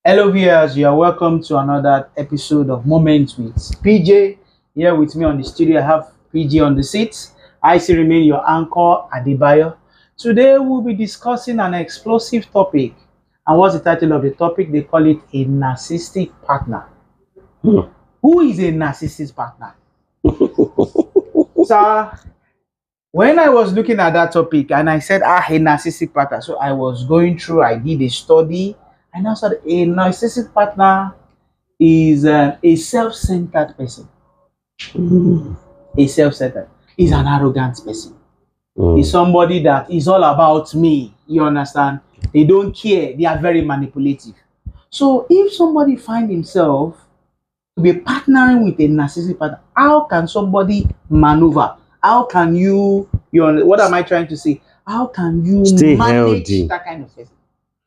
Hello viewers, you are welcome to another episode of Moments with PJ. Here with me on the studio, I have PJ on the seat. I still remain your anchor, Adebayo. Today we'll be discussing an explosive topic. And what's the title of the topic? They call it a narcissistic partner. Who is a narcissist partner? So, when I was looking at that topic and I said, a narcissistic partner. So I was going through, I did a study. And I said a narcissistic partner is a self-centered person. A self-centered is an arrogant person. Is somebody that is all about me. You understand? They don't care. They are very manipulative. So if somebody find himself to be partnering with a narcissistic partner, how can somebody maneuver? How can what am I trying to say? How can you stay manage healthy? that kind of person?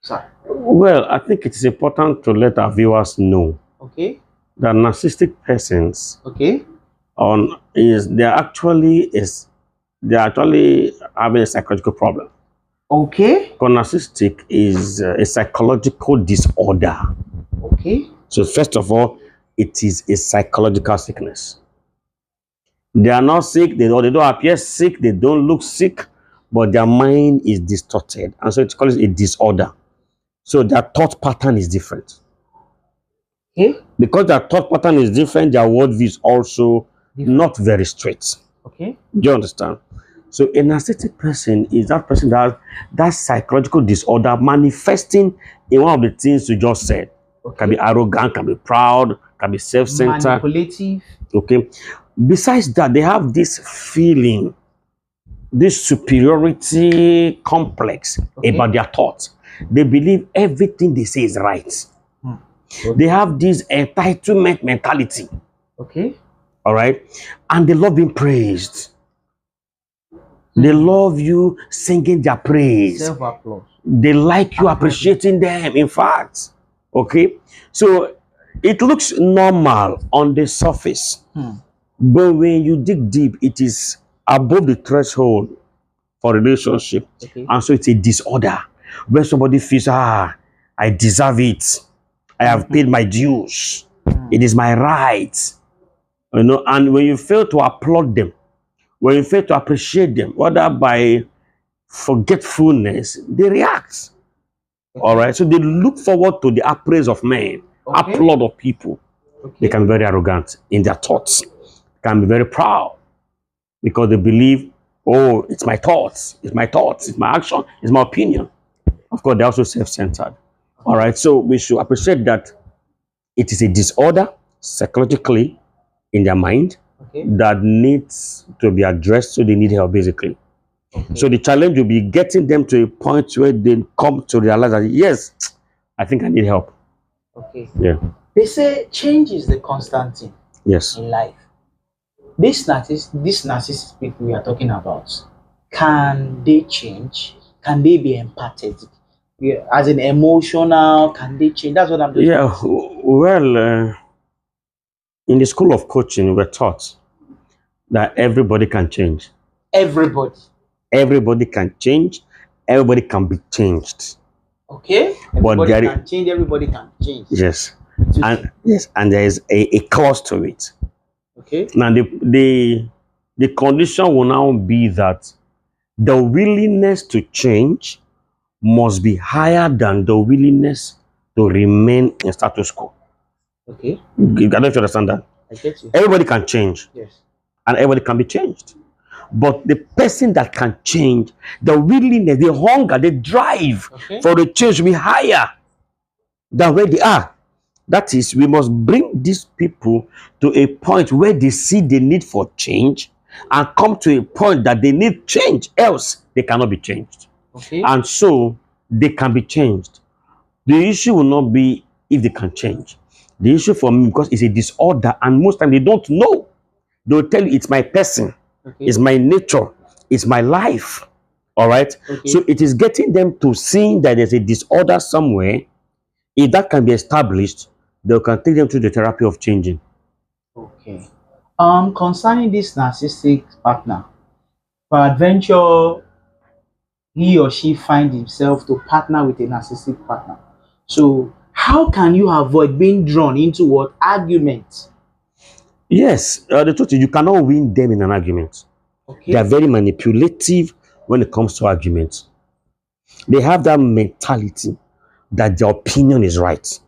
Sorry. Well, I think it is important to let our viewers know Okay. that narcissistic persons Okay. they actually having a psychological problem. Okay. Because narcissistic is a psychological disorder. Okay. So first of all, it is a psychological sickness. They are not sick. They don't appear sick. They don't look sick, but their mind is distorted, and so it's called a disorder. So their thought pattern is different. Okay. Because their thought pattern is different, their worldview is also not very straight. Okay. Do you understand? So a narcissistic person is that person that has that psychological disorder manifesting in one of the things you just said. Okay. Can be arrogant, can be proud, can be self-centered. Manipulative. Okay. Besides that, they have this feeling, this superiority complex about their thoughts. They believe everything they say is right. Okay. They have this entitlement mentality. Okay. All right. And they love being praised. They love you singing their praise. Self-applause. They like you appreciating them, in fact. Okay. So it looks normal on the surface. But when you dig deep, it is above the threshold for relationship. Okay. And so it's a disorder where somebody feels, I deserve it. I have paid my dues. It is my right. You know, and when you fail to applaud them, when you fail to appreciate them, whether by forgetfulness, they react. Okay. All right. So they look forward to the appraise of men, applaud of people. Okay. They can be very arrogant in their thoughts, can be very proud because they believe, oh, it's my thoughts, it's my thoughts, it's my action, it's my opinion. Of course, they're also self-centered. All right, so we should appreciate that it is a disorder psychologically in their mind that needs to be addressed, so they need help basically. Okay. So the challenge will be getting them to a point where they come to realize that, yes, I think I need help. Okay. Yeah. They say change is the constant thing. Yes. In life. This narcissist people we are talking about, can they change? Can they be empathetic? Yeah, as an emotional, can they change? That's what I'm doing. Yeah, well, in the school of coaching, we're taught that everybody can change. Everybody. Everybody can change. Everybody can be changed. Okay. Everybody can change. Everybody can change. Yes. And there is a clause to it. Okay. Now the condition will now be that the willingness to change must be higher than the willingness to remain in status quo. Okay. I don't know if you understand that. I get you. Everybody can change. Yes. And everybody can be changed. But the person that can change, the willingness, the hunger, the drive for the change will be higher than where they are. That is, we must bring these people to a point where they see the need for change and come to a point that they need change, else they cannot be changed. Okay. And so they can be changed. The issue will not be if they can change. The issue for me, because it's a disorder, and most times they don't know. They'll tell you it's my person, it's my nature, it's my life. All right. So it is getting them to see that there's a disorder somewhere. If that can be established, they can take them through the therapy of changing. Okay. Concerning this narcissistic partner, peradventure he or she find himself to partner with a narcissistic partner. So How can you avoid being drawn into what argument? Yes, the truth is you cannot win them in an argument. They are Okay. very manipulative when it comes to arguments. They have that mentality that their opinion is right.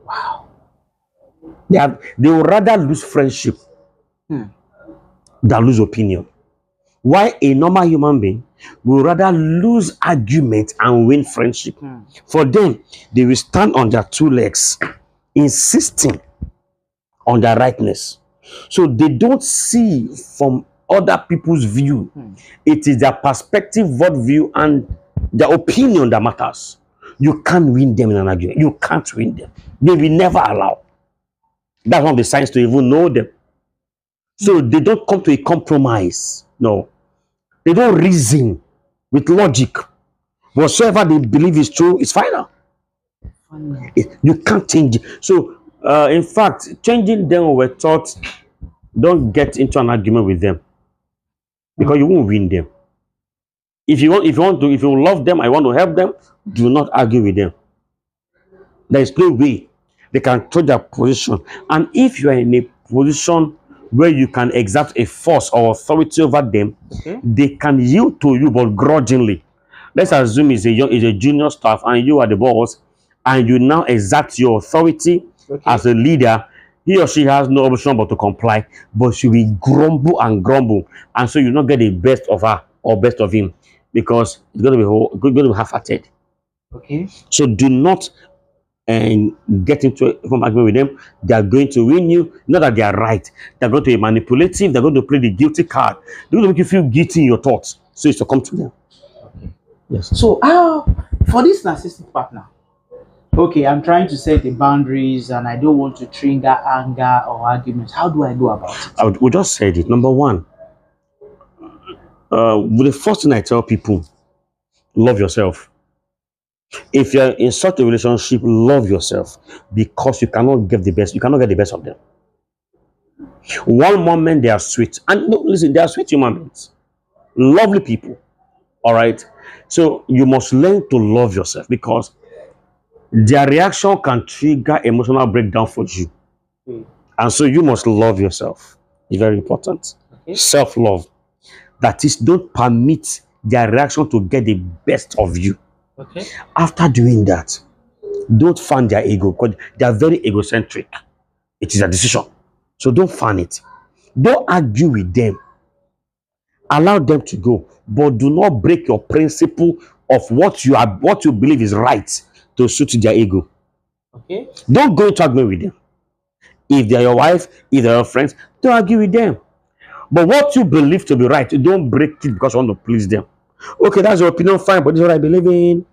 Wow. They will rather lose friendship Hmm. than lose opinion. Why a normal human being will rather lose argument and win friendship. Hmm. For them, they will stand on their two legs, insisting on their rightness. So they don't see from other people's view. It is their perspective, worldview, and their opinion that matters. You can't win them in an argument. You can't win them. They will never allow. That's one of the signs to even know them. So they don't come to a compromise. No. They don't reason with logic. Whatsoever they believe is true is final. Funny. You can't change it. So, in fact, changing them we're taught, don't get into an argument with them because you won't win them. If you love them, I want to help them, do not argue with them. There is no way they can change their position. And if you are in a position where you can exert a force or authority over them, Okay. they can yield to you, but grudgingly. Let's assume is a junior staff and you are the boss, and you now exert your authority as a leader. He or she has no option but to comply, but she will grumble and grumble, and so you not get the best of her or best of him because it's going to be half-hearted. Okay. So do not get into a form argument with them. They are going to win you. Not that they are right. They're going to be manipulative. They're going to play the guilty card. They're going to make you feel guilty in your thoughts. So it's to come to them. Okay. Yes. So, for this narcissistic partner, okay, I'm trying to set the boundaries and I don't want to trigger anger or arguments. How do I go about it? We just said it. Number one, the first thing I tell people, love yourself. If you're in such a relationship, love yourself because you cannot get the best. You cannot get the best of them. One moment they are sweet, and no, listen, they are sweet human beings, lovely people. All right, so you must learn to love yourself because their reaction can trigger emotional breakdown for you, and so you must love yourself. It's very important. Okay. Self-love. That is, don't permit their reaction to get the best of you. Okay. After doing that, don't fan their ego because they are very egocentric. It is a decision. So don't fan it. Don't argue with them. Allow them to go, but do not break your principle of what you believe is right to suit their ego. Okay. Don't go into argument with them. If they're your wife, if they're your friends, don't argue with them. But what you believe to be right, don't break it because you want to please them. Okay, that's your opinion, fine, but this is what I believe in.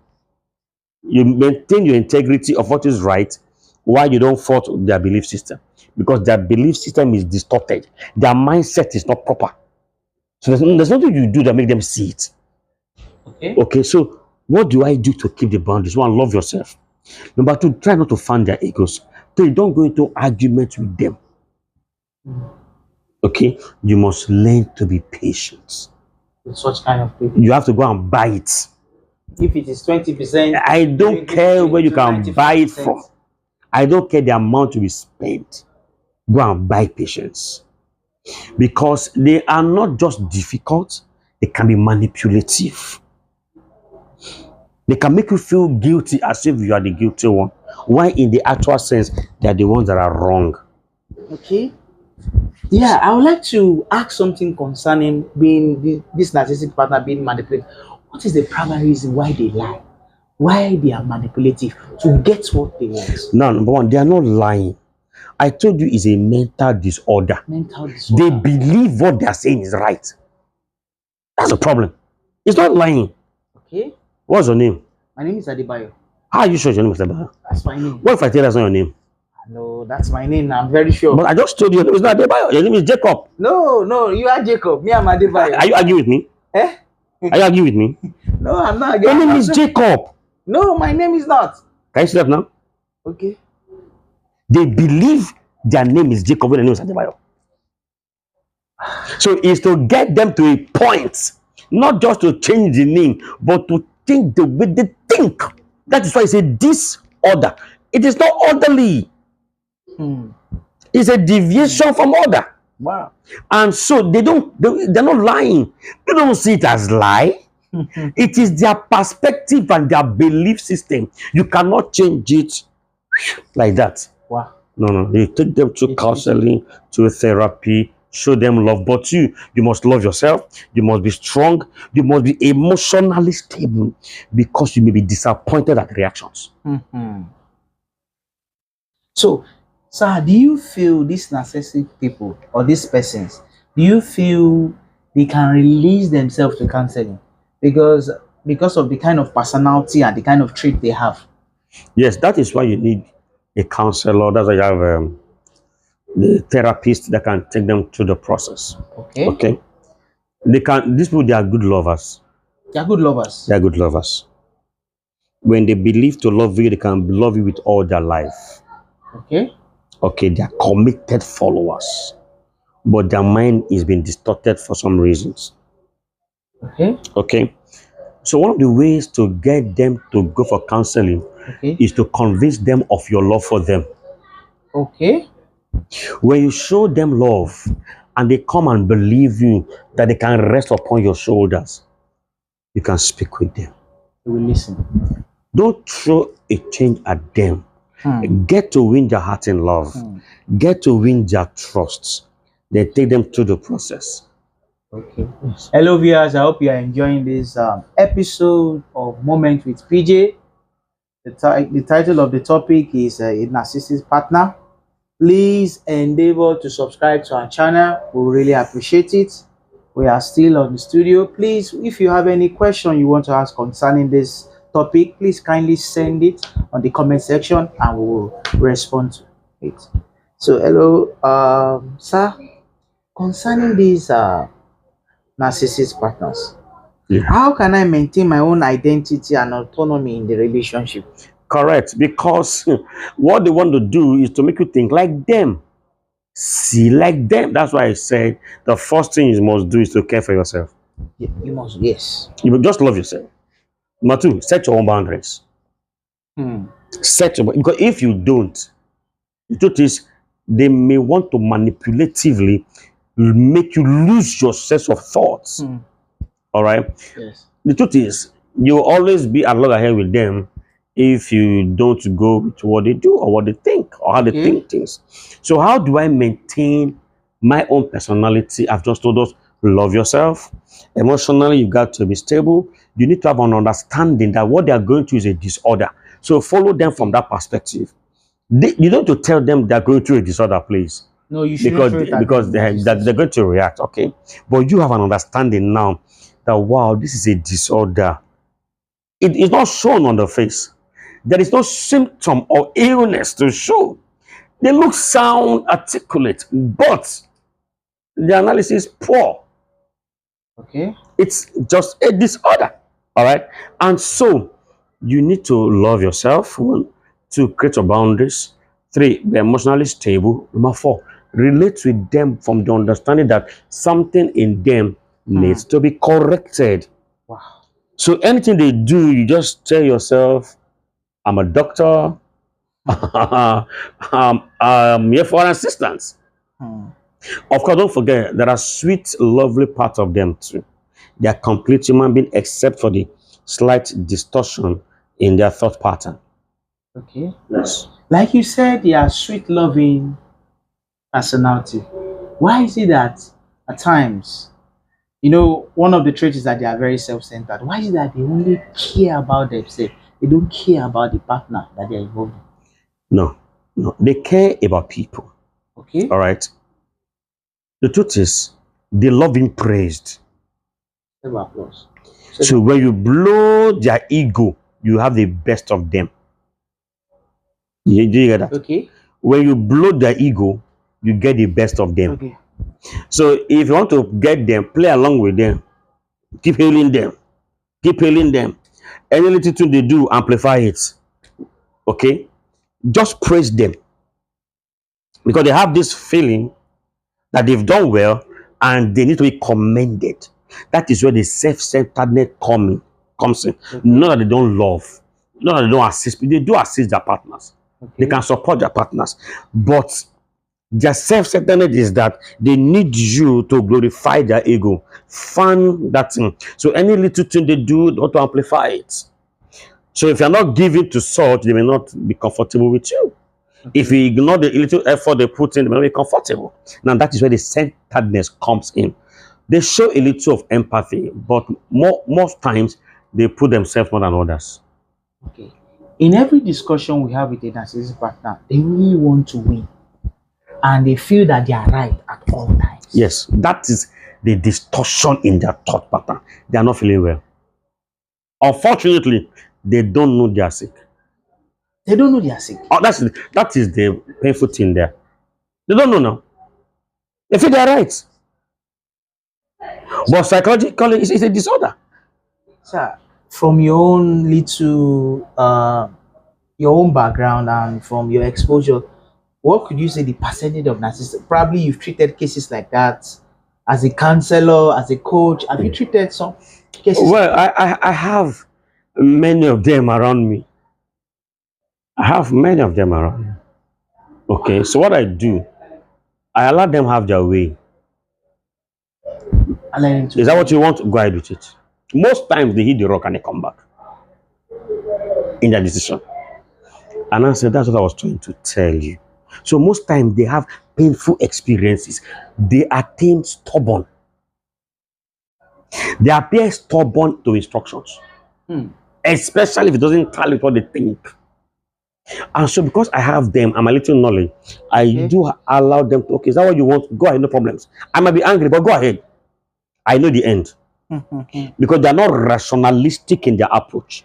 You maintain your integrity of what is right while you don't fault their belief system because their belief system is distorted. Their mindset is not proper. So there's nothing you do that make them see it. Okay. Okay, so what do I do to keep the boundaries? One, love yourself. Number two, try not to fan their egos. Three, don't go into argument with them. Okay, you must learn to be patient. With such kind of people. You have to go and buy it. If it is 20%, I don't care where you can buy it from. I don't care the amount to be spent. Go and buy patience. Because they are not just difficult, they can be manipulative. They can make you feel guilty as if you are the guilty one. Why in the actual sense, they are the ones that are wrong. Okay. Yeah, I would like to ask something concerning being this narcissistic partner being manipulated. What is the primary reason why they lie? Why they are manipulative to get what they want? Now, number one, they are not lying. I told you it's a mental disorder. Mental disorder. They believe what they are saying is right. That's a problem. It's not lying. Okay. What's your name? My name is Adebayo. How are you sure your name is Adebayo? That's my name. What if I tell you that's not your name? No, that's my name. I'm very sure. But I just told you your name is not Adebayo. Your name is Jacob. No, you are Jacob. Me, I'm Adebayo. Are you arguing with me? Eh? Are you arguing with me? No, I'm not. Your name is Jacob. No, my name is not. Can you see that now? Okay. They believe their name is Jacob when their name is Adebayo. So it's to get them to a point, not just to change the name, but to think the way they think. That is why I say disorder. It is not orderly. Hmm. It's a deviation from order. Wow. And so they're not lying. They don't see it as lie. It is their perspective and their belief system. You cannot change it like that. Wow. No. You take them to counseling, to therapy, show them love. But you must love yourself. You must be strong. You must be emotionally stable, because you may be disappointed at reactions. So, sir, do you feel these narcissistic people or these persons, do you feel they can release themselves to counseling because of the kind of personality and the kind of trait they have? Yes, that is why you need a counselor. That's why you have the therapist that can take them through the process. Okay. Okay. These people, they are good lovers. They are good lovers. They are good lovers. When they believe to love you, they can love you with all their life. Okay. Okay, they are committed followers, but their mind is being distorted for some reasons. Okay. Okay. So one of the ways to get them to go for counseling is to convince them of your love for them. Okay. When you show them love and they come and believe you that they can rest upon your shoulders, you can speak with them. They will listen. Don't throw a change at them. Get to win their heart in love. Get to win their trust. Then take them through the process. Okay. Hello, viewers. I hope you are enjoying this episode of Moment with PJ. The title of the topic is a narcissist partner. Please endeavor to subscribe to our channel. We really appreciate it. We are still on the studio. Please, if you have any question you want to ask concerning this topic, please kindly send it on the comment section and we will respond to it. So, hello, sir. Concerning these narcissist partners, how can I maintain my own identity and autonomy in the relationship? Correct, because what they want to do is to make you think like them, see like them. That's why I said the first thing you must do is to care for yourself. Yeah, you must, yes. You must just love yourself. Number two, set your own boundaries. Because if you don't, the truth is they may want to manipulatively make you lose your sense of thoughts. All right. Yes. The truth is you'll always be at loggerhead with them if you don't go with what they do or what they think or how they think things. So how do I maintain my own personality? I've just told us, love yourself. Emotionally, you got to be stable. You need to have an understanding that what they are going through is a disorder. So follow them from that perspective. You don't have to tell them they're going through a disorder, please. No, you should because they're going to react, okay? But you have an understanding now that, wow, this is a disorder. It is not shown on the face. There is no symptom or illness to show. They look sound, articulate, but the analysis is poor. Okay. It's just a disorder. All right. And so you need to love yourself. 1, 2, create your boundaries. 3, be emotionally stable. Number 4, relate with them from the understanding that something in them needs to be corrected. Wow. So anything they do, you just tell yourself, I'm a doctor. I'm here for assistance. Of course, don't forget, there are sweet, lovely parts of them too. They are complete human beings except for the slight distortion in their thought pattern. Okay. Yes. Like you said, they are sweet, loving personality. Why is it that at times, you know, one of the traits is that they are very self-centered? Why is it that they only care about themselves? They don't care about the partner that they're involved in? No. They care about people. Okay. All right. The truth is, they love being praised. Applause. So when you blow their ego, you have the best of them. Do you get that? Okay. When you blow their ego, you get the best of them. Okay. So if you want to get them, play along with them. Keep hailing them. Keep hailing them. Any little thing they do, amplify it. Okay? Just praise them. Because they have this feeling that they've done well and they need to be commended. That is where the self-centeredness comes in. Okay. Not that they don't love, not that they don't assist, but they do assist their partners. They Okay. can support their partners, but their self-centeredness is that they need you to glorify their ego, fan that thing. So any little thing they do, they want to amplify it. So if you're not giving to such, they may not be comfortable with you. If Okay. you ignore the little effort they put in, they may not be comfortable. Now that is where the centeredness comes in. They show a little of empathy, but most times they put themselves more than others. Okay. In every discussion we have with a narcissistic partner, they really want to win and they feel that they are right at all times. Yes, that is the distortion in their thought pattern. They are not feeling well. Unfortunately, they don't know they are sick. They don't know they are sick. Oh, that is the painful thing there. They don't know now. They feel they are right, but psychologically, it's a disorder. Sir, from your own little, your own background and from your exposure, what could you say the percentage of narcissism? Probably you've treated cases like that as a counselor, as a coach. Have you treated some cases like Well, that? I have many of them around me. I have many of them around me. Okay, so what I do, I allow them have their way. Allowing to Is that what do. you want? Go ahead with it. Most times they hit the rock and they come back in their decision. And I said, that's what I was trying to tell you. So most times they have painful experiences. They attain stubborn. They appear stubborn to instructions, Hmm. especially if it doesn't tally with what they think. And so because I have them and my little knowledge, I Okay. do allow them to, okay, is that what you want? Go ahead, no problems. I might be angry, but go ahead. I know the end. Because they are not rationalistic in their approach.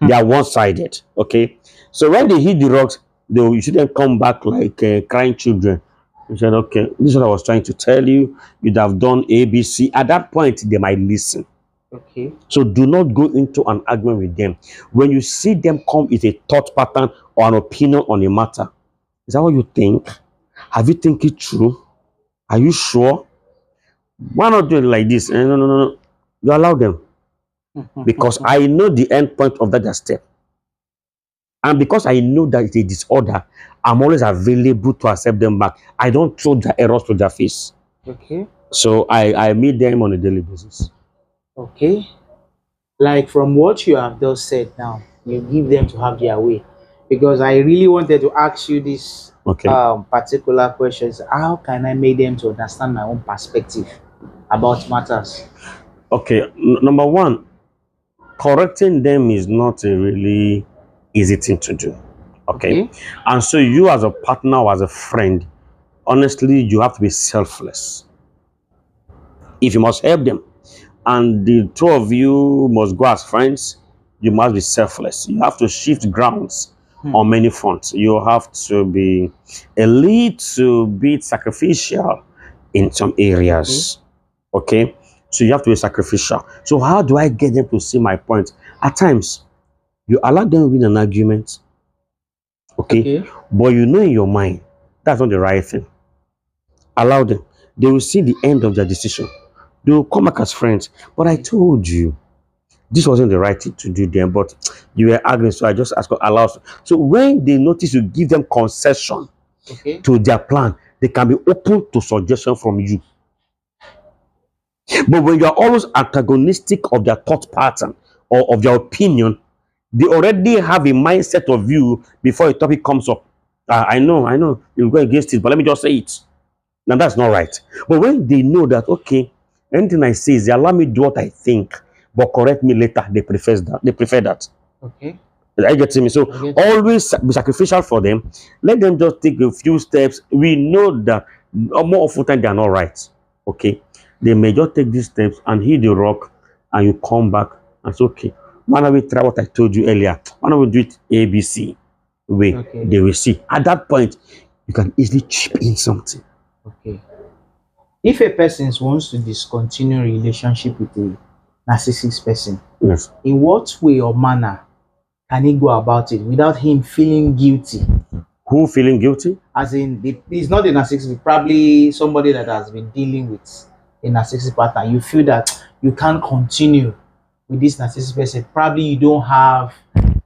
They are one-sided. Okay. So when they hit the rocks, you see them come back like crying children. You said, okay, this is what I was trying to tell you. You'd have done ABC. At that point, they might listen. Okay. So do not go into an argument with them. When you see them come with a thought pattern or an opinion on a matter, is that what you think? Have you think it through? Are you sure? Why not do it like this? No, no, no, no. You allow them because I know the end point of that step. And because I know that it's a disorder, I'm always available to accept them back. I don't throw their errors to their face. Okay. So I meet them on a daily basis. Okay. Like from what you have just said now, you give them to have their way. Because I really wanted to ask you this Okay. particular questions. How can I make them to understand my own perspective about matters? Okay. Number one, correcting them is not a really easy thing to do. Okay. Okay. And so you as a partner or as a friend, honestly, you have to be selfless. If you must help them and the two of you must go as friends, you must be selfless. You have to shift grounds on many fronts. You have to be a little bit sacrificial in some areas. Okay? So you have to be sacrificial. So how do I get them to see my point? At times, you allow them win an argument. Okay? Okay. But you know in your mind, that's not the right thing. Allow them. They will see the end of their decision. They will come back as friends. But I told you, this wasn't the right thing to do then, but you were arguing, so I just asked for allow. So when they notice you give them concession Okay. to their plan, they can be open to suggestion from you. But when you are always antagonistic of their thought pattern or of their opinion, they already have a mindset of you before a topic comes up. I know, you go against it, but let me just say it. Now that's not right. But when they know that, okay, anything I say is they allow me to do what I think, but correct me later, they prefer that. They prefer that. Okay. Are you getting me? So I get it. always be sacrificial for them. Let them just take a few steps. We know that more often than they are not right. Okay, they may just take these steps and hit the rock, and you come back and say, okay, why don't we try what I told you earlier? Why don't we do it ABC way? Okay. They will see. At that point, you can easily chip in something. Okay. If a person wants to discontinue relationship with a narcissist person, Yes. in what way or manner can he go about it without him feeling guilty? Who feeling guilty? As in, he's not a narcissist, probably somebody that has been dealing with a narcissist partner. You feel that you can't continue with this narcissist person. Probably you don't have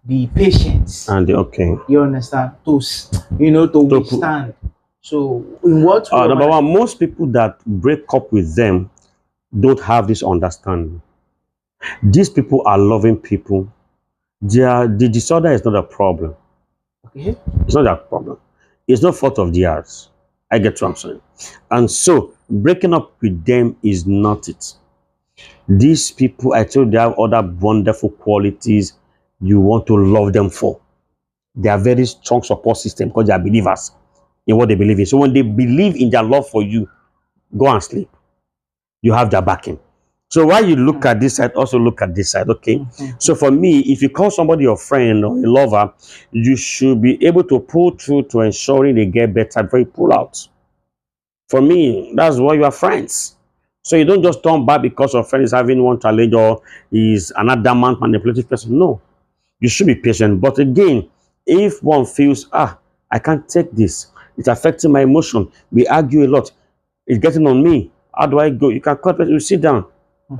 the patience. And okay. You understand? To withstand. So in what way? Number one, most people that break up with them don't have this understanding. These people are loving people. The disorder is not a problem. Okay. It's not a problem. It's not fault of theirs. I get what I'm saying. And so breaking up with them is not it. These people, I told you, they have other wonderful qualities you want to love them for. They are very strong support system because they are believers in what they believe in. So when they believe in their love for you, go and sleep. You have their backing. So while you look at this side, also look at this side, okay? So for me, if you call somebody your friend or a lover, you should be able to pull through to ensuring they get better before you pull out. For me, that's why you are friends. So you don't just turn back because your friend is having one challenge or is an adamant manipulative person. No, you should be patient. But again, if one feels, I can't take this, it's affecting my emotion, we argue a lot, it's getting on me, how do I go? You can cut, you sit down.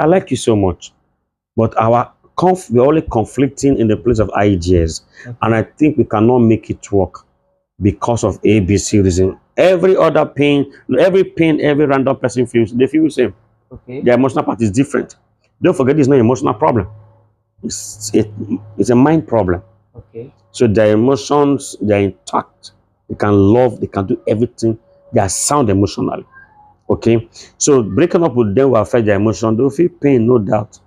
I like you so much. But we're only conflicting in the place of ideas. Okay. And I think we cannot make it work because of ABC reason. Every pain every random person feels, they feel the same. Okay. The emotional part is different. Don't forget, it's not an emotional problem. It's a mind problem. Okay. So their emotions, they're intact. They can love, they can do everything. They are sound emotionally. Okay. So breaking up with them will affect their emotion. They'll feel pain, no doubt.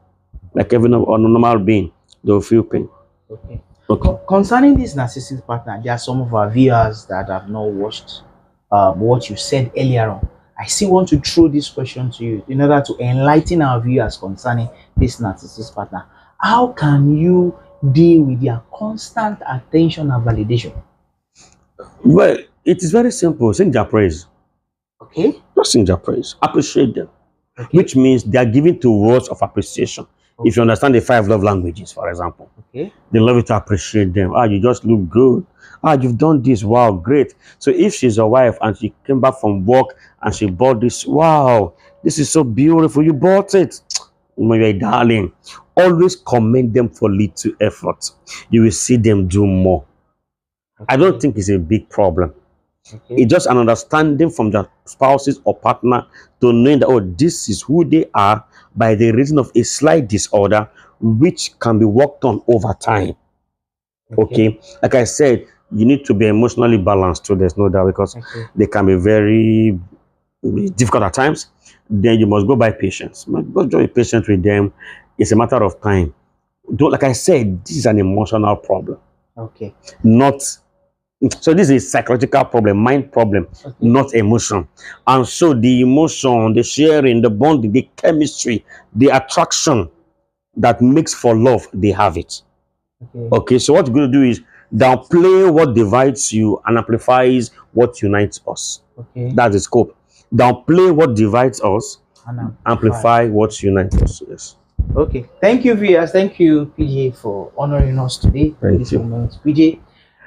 Like every normal being, they'll feel pain. Okay. Okay. Concerning this narcissistic partner, there are some of our viewers that have not watched what you said earlier on. I still want to throw this question to you in order to enlighten our viewers concerning this narcissistic partner. How can you deal with their constant attention and validation? Well, it is very simple. Sing their praise. Okay. Just sing their praise. Appreciate them. Okay. Which means they are giving to words of appreciation. Okay. If you understand the 5 love languages, for example, okay, they love you to appreciate them. You just look good. You've done this. Wow, great. So if she's a wife and she came back from work and she bought this, wow, this is so beautiful. You bought it. My darling, always commend them for little effort. You will see them do more. Okay. I don't think it's a big problem. Okay. It's just an understanding from their spouses or partner to knowing that, this is who they are by the reason of a slight disorder, which can be worked on over time. Okay. Like I said, you need to be emotionally balanced too. There's no doubt, because they can be very difficult at times. Then you must go by patience. Just be patient with them. It's a matter of time. Like I said, this is an emotional problem. Okay. So this is a psychological problem, mind problem, not emotion. And so the emotion, the sharing, the bonding, the chemistry, the attraction that makes for love, they have it. Okay, so what you're going to do is downplay what divides you and amplifies what unites us. Okay. That's the scope. Downplay what divides us and amplify what unites us. Yes. Okay. Thank you, viewers. Thank you, PJ, for honoring us today. Thank you. PJ.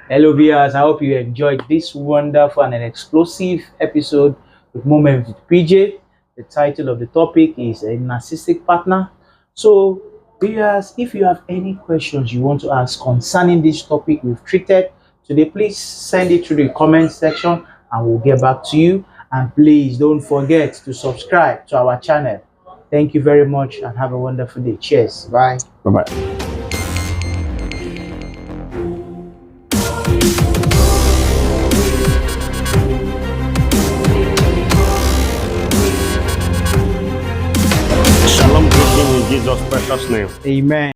Hello, viewers. I hope you enjoyed this wonderful and an explosive episode with Moments with PJ. The title of the topic is A Narcissistic Partner. So, viewers, if you have any questions you want to ask concerning this topic we've treated today, please send it to the comment section and we'll get back to you. And please don't forget to subscribe to our channel. Thank you very much and have a wonderful day. Cheers. Bye. Bye-bye. Shalom, in Jesus' precious name. Amen.